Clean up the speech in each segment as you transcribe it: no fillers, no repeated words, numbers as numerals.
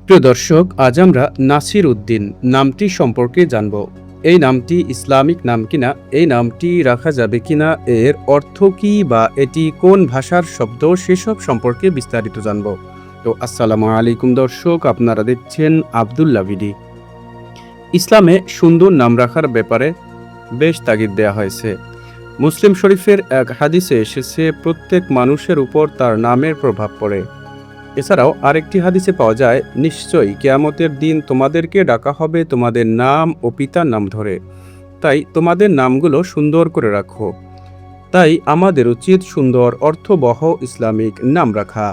প্রিয় দর্শক, আজ আমরা নাসির উদ্দিন নামটি সম্পর্কে জানব। এই নামটি ইসলামিক নাম কিনা, এই নামটি রাখা যাবে কিনা, এর অর্থ কি বা এটি কোন ভাষার শব্দ, সেসব সম্পর্কে বিস্তারিত জানব। তো আসসালামু আলাইকুম দর্শক, আপনারা দেখছেন আব্দুল্লাহ ভিডি। ইসলামে সুন্দর নাম রাখার ব্যাপারে বেশ তাগিদ দেয়া হয়েছে। মুসলিম শরীফের এক হাদিসে এসেছে, প্রত্যেক মানুষের উপর তার নামের প্রভাব পড়ে। এছাড়াও আরেকটি হাদিসে পাওয়া যায়, নিশ্চয়ই কিয়ামতের দিন তোমাদেরকে ডাকা হবে তোমাদের নাম ও পিতার নাম ধরে, তাই তোমাদের নামগুলো সুন্দর করে রাখো। তাই আমাদের উচিত সুন্দর অর্থবহ ইসলামিক নাম রাখা।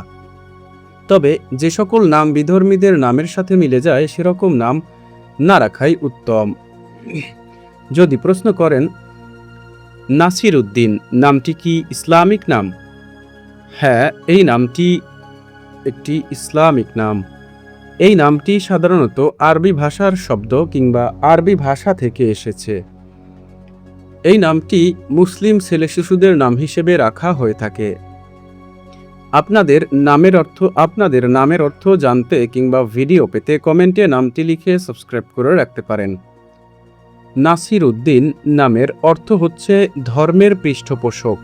তবে যে সকল নাম বিধর্মীদের নামের সাথে মিলে যায়, সেরকম নাম না রাখাই উত্তম। যদি প্রশ্ন করেন, নাসির উদ্দিন নামটি কি ইসলামিক নাম? হ্যাঁ, এই নামটি একটি ইসলামিক নাম। এই নামটি সাধারণত আরবি ভাষার শব্দ কিংবা আরবি ভাষা থেকে এসেছে। এই নামটি মুসলিম ছেলে শিশুদের নাম হিসেবে রাখা হয়ে থাকে। আপনাদের নামের অর্থ জানতে কিংবা ভিডিও পেতে কমেন্টে নামটি লিখে সাবস্ক্রাইব করে রাখতে পারেন। নাসির উদ্দিন নামের অর্থ হচ্ছে ধর্মের পৃষ্ঠপোষক।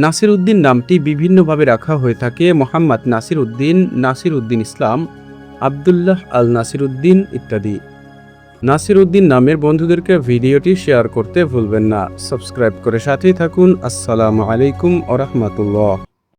নাসির উদ্দিন নামটি বিভিন্নভাবে রাখা হয়ে থাকে। মোহাম্মদ নাসির উদ্দিন, নাসির উদ্দিন ইসলাম, আবদুল্লাহ আল নাসির উদ্দিন ইত্যাদি। নাসির উদ্দিন নামের বন্ধুদেরকে ভিডিওটি শেয়ার করতে ভুলবেন না। সাবস্ক্রাইব করে সাথেই থাকুন। আসসালামু আলাইকুম ওয়া রাহমাতুল্লাহ।